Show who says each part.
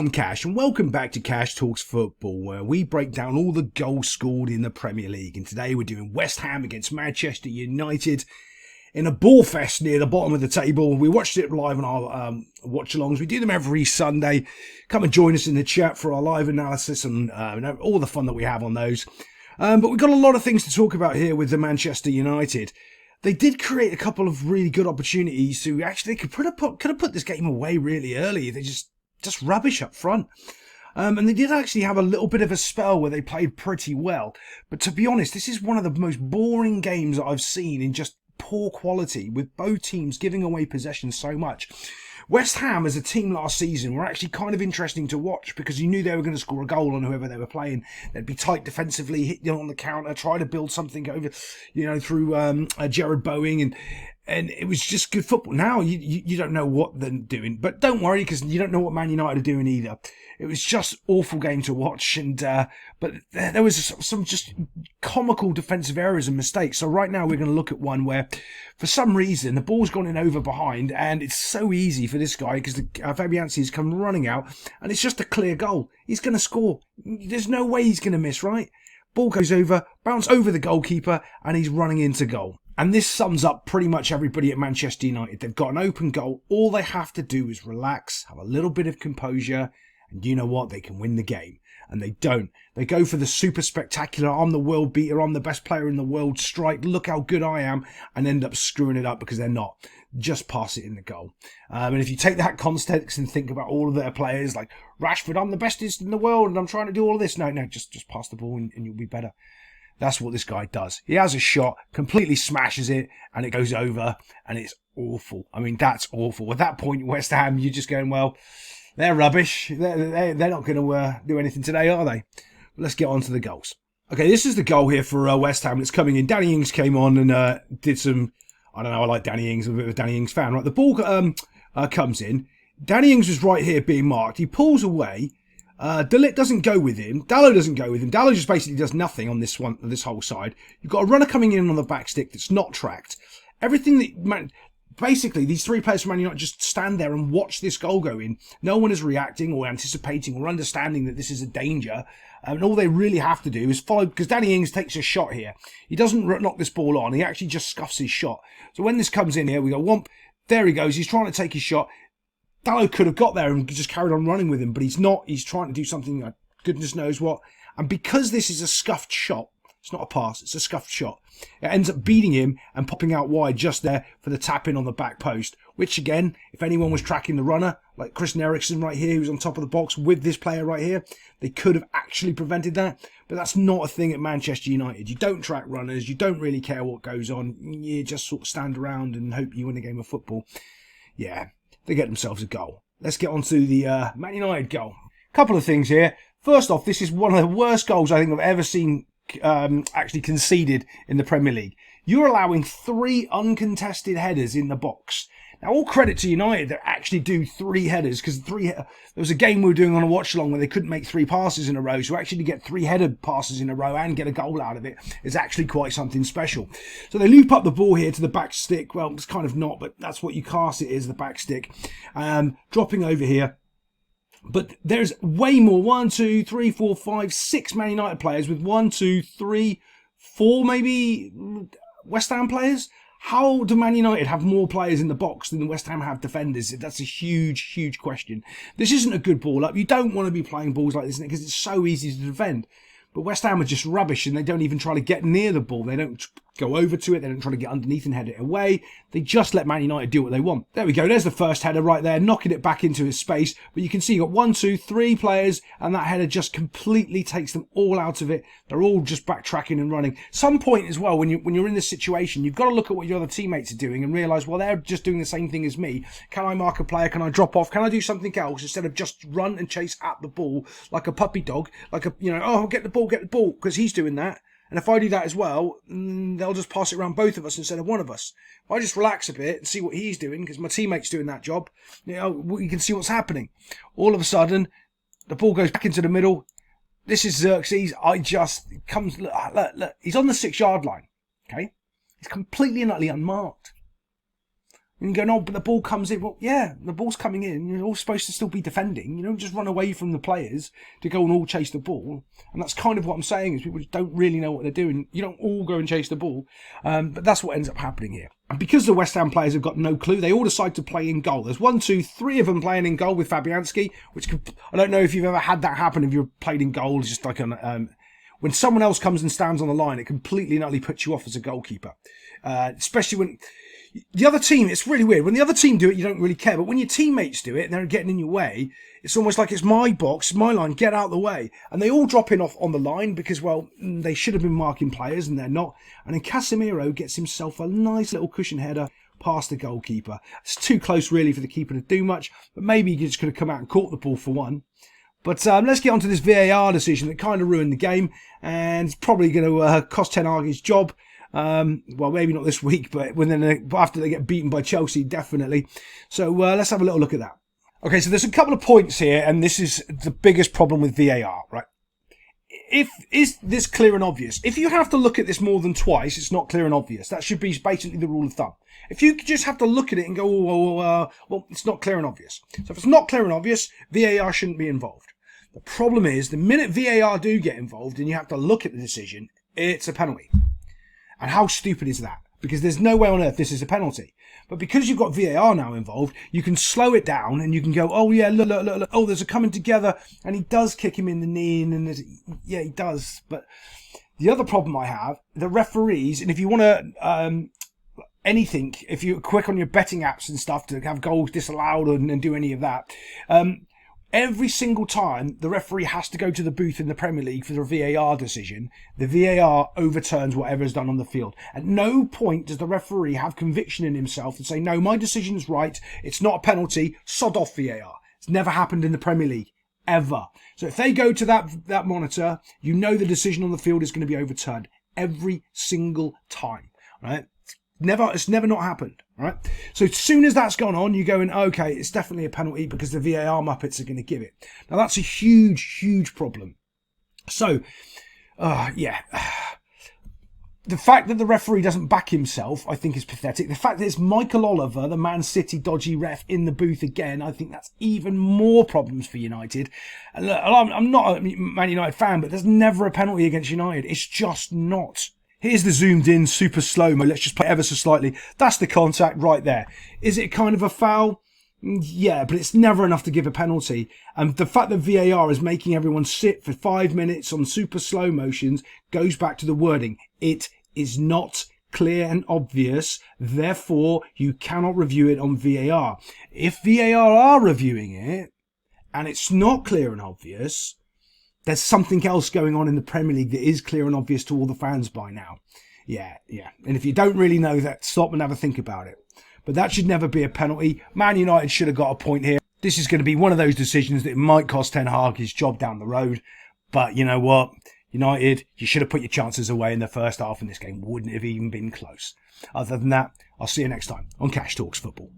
Speaker 1: I'm Cash, and welcome back to Cash Talks Football, where we break down all the goals scored in the Premier League. And today we're doing West Ham against Manchester United in a ball fest near the bottom of the table. We watched it live on our watch-alongs. We do them every Sunday. Come and join us in the chat for our live analysis and all the fun that we have on those. But we've got a lot of things to talk about here with the Manchester United. They did create a couple of really good opportunities to actually could have put this game away really early. They just rubbish up front. And they did actually have a little bit of a spell where they played pretty well. But to be honest, this is one of the most boring games that I've seen in just poor quality, with both teams giving away possession so much. West Ham as a team last season were actually kind of interesting to watch because you knew they were going to score a goal on whoever they were playing. They'd be tight defensively, hit you on the counter, try to build something over, through Jared Bowen, and it was just good football. Now you don't know what they're doing, but don't worry because you don't know what Man United are doing either. It was just awful game to watch, but there was some just comical defensive errors and mistakes. So right now we're going to look at one where, for some reason, the ball's gone in over behind, and it's so easy for this guy because Fabianski has come running out, and it's just a clear goal. He's going to score. There's no way he's going to miss, right? Ball goes over, bounce over the goalkeeper, and he's running into goal. And this sums up pretty much everybody at Manchester United. They've got an open goal. All they have to do is relax, have a little bit of composure, and you know what? They can win the game. And they don't. They go for the super spectacular, I'm the world beater, I'm the best player in the world strike, look how good I am, and end up screwing it up because they're not. Just pass it in the goal. And if you take that context and think about all of their players, like Rashford, I'm the bestest in the world and I'm trying to do all of this. No, just pass the ball and you'll be better. That's what this guy does. He has a shot, completely smashes it, and it goes over, and it's awful. I mean, that's awful. At that point, West Ham, you're just going, well, they're rubbish. They're not going to do anything today, are they? Let's get on to the goals. Okay, this is the goal here for West Ham. It's coming in. Danny Ings came on and did some, I don't know, I like Danny Ings. I'm a bit of a Danny Ings fan. Right, the ball comes in. Danny Ings was right here being marked. He pulls away. De Ligt doesn't go with him. Dalot doesn't go with him. Dalot just basically does nothing on this whole side. You've got a runner coming in on the back stick that's not tracked. Everything that basically these three players from Man United just stand there and watch this goal go in. No one is reacting or anticipating or understanding that this is a danger. And all they really have to do is follow, because Danny Ings takes a shot here. He doesn't knock this ball on. He actually just scuffs his shot. So when this comes in here, we go, whomp. There he goes. He's trying to take his shot. Dalot could have got there and just carried on running with him, but he's not. He's trying to do something like goodness knows what. And because this is a scuffed shot, it's not a pass, it's a scuffed shot, it ends up beating him and popping out wide just there for the tap in on the back post, which again, if anyone was tracking the runner, like Christian Eriksen right here, who's on top of the box with this player right here, they could have actually prevented that. But that's not a thing at Manchester United. You don't track runners, you don't really care what goes on, you just sort of stand around and hope you win a game of football. Yeah. They get themselves a goal. Let's get on to the Man United goal. Couple of things here. First off, this is one of the worst goals I think I've ever seen actually conceded in the Premier League. You're allowing 3 uncontested headers in the box. Now, all credit to United that actually do 3 headers, because there was a game we were doing on a watch-along where they couldn't make 3 passes in a row, so actually to get 3 headed passes in a row and get a goal out of it is actually quite something special. So they loop up the ball here to the back stick. Well, it's kind of not, but that's what you cast it is, the back stick. Dropping over here. But there's way more. 1, 2, 3, 4, 5, 6 Man United players with 1, 2, 3, 4 maybe West Ham players. How do Man United have more players in the box than West Ham have defenders? That's a huge, huge question. This isn't a good ball up. You don't want to be playing balls like this because it's so easy to defend. But West Ham are just rubbish and they don't even try to get near the ball. They don't go over to it. They don't try to get underneath and head it away. They just let Man United do what they want. There we go. There's the first header right there, knocking it back into his space. But you can see you've got 1, 2, 3 players and that header just completely takes them all out of it. They're all just backtracking and running. Some point as well, when you're in this situation, you've got to look at what your other teammates are doing and realise, well, they're just doing the same thing as me. Can I mark a player? Can I drop off? Can I do something else instead of just run and chase at the ball like a puppy dog? Like get the ball, because he's doing that. And if I do that as well, they'll just pass it around both of us instead of one of us. If I just relax a bit and see what he's doing, because my teammate's doing that job, you can see what's happening. All of a sudden, the ball goes back into the middle. This is Xerxes. Look, he's on the 6-yard line. Okay? He's completely and utterly unmarked. And you go, no, but the ball comes in. Well, yeah, the ball's coming in. You're all supposed to still be defending. You don't just run away from the players to go and all chase the ball. And that's kind of what I'm saying, is people just don't really know what they're doing. You don't all go and chase the ball. But that's what ends up happening here. And because the West Ham players have got no clue, they all decide to play in goal. There's 1, 2, 3 of them playing in goal with Fabianski, which I don't know if you've ever had that happen, if you've played in goal. It's just like when someone else comes and stands on the line, it completely and utterly puts you off as a goalkeeper. Especially when the other team, it's really weird. When the other team do it, you don't really care. But when your teammates do it and they're getting in your way, it's almost like it's my box, my line, get out of the way. And they all drop in off on the line because, well, they should have been marking players and they're not. And then Casemiro gets himself a nice little cushion header past the goalkeeper. It's too close, really, for the keeper to do much. But maybe he just could have come out and caught the ball for one. But let's get on to this VAR decision that kind of ruined the game. And it's probably going to cost Ten Hag his job. Well, maybe not this week, but after they get beaten by Chelsea, definitely. So let's have a little look at that. Okay, so there's a couple of points here, and this is the biggest problem with VAR, right? Is this clear and obvious? If you have to look at this more than twice, it's not clear and obvious. That should be basically the rule of thumb. If you just have to look at it and go, well, it's not clear and obvious. So if it's not clear and obvious, VAR shouldn't be involved. The problem is, the minute VAR do get involved and you have to look at the decision, it's a penalty. And how stupid is that? Because there's no way on earth this is a penalty. But because you've got VAR now involved, you can slow it down and you can go, oh yeah, look. Oh, there's a coming together, and he does kick him in the knee, and yeah, he does. But the other problem I have, the referees, and if you want to anything, if you're quick on your betting apps and stuff to have goals disallowed and do any of that, every single time the referee has to go to the booth in the Premier League for the VAR decision, the VAR overturns whatever is done on the field. At no point does the referee have conviction in himself and say, no, my decision's right, it's not a penalty, sod off VAR. It's never happened in the Premier League, ever. So if they go to that monitor, you know the decision on the field is going to be overturned every single time, right? It's never not happened, right? So as soon as that's gone on, you're going, okay, it's definitely a penalty because the VAR Muppets are going to give it. Now, that's a huge, huge problem. So, yeah. The fact that the referee doesn't back himself, I think, is pathetic. The fact that it's Michael Oliver, the Man City dodgy ref, in the booth again, I think that's even more problems for United. And look, I'm not a Man United fan, but there's never a penalty against United. It's just not. Here's the zoomed in super slow-mo. Let's just play ever so slightly. That's the contact right there. Is it kind of a foul? Yeah, but it's never enough to give a penalty. And the fact that VAR is making everyone sit for 5 minutes on super slow motions goes back to the wording. It is not clear and obvious. Therefore, you cannot review it on VAR. If VAR are reviewing it and it's not clear and obvious, there's something else going on in the Premier League that is clear and obvious to all the fans by now. Yeah. And if you don't really know that, stop and have a think about it. But that should never be a penalty. Man United should have got a point here. This is going to be one of those decisions that might cost Ten Hag his job down the road. But you know what? United, you should have put your chances away in the first half, and this game wouldn't have even been close. Other than that, I'll see you next time on Cash Talks Football.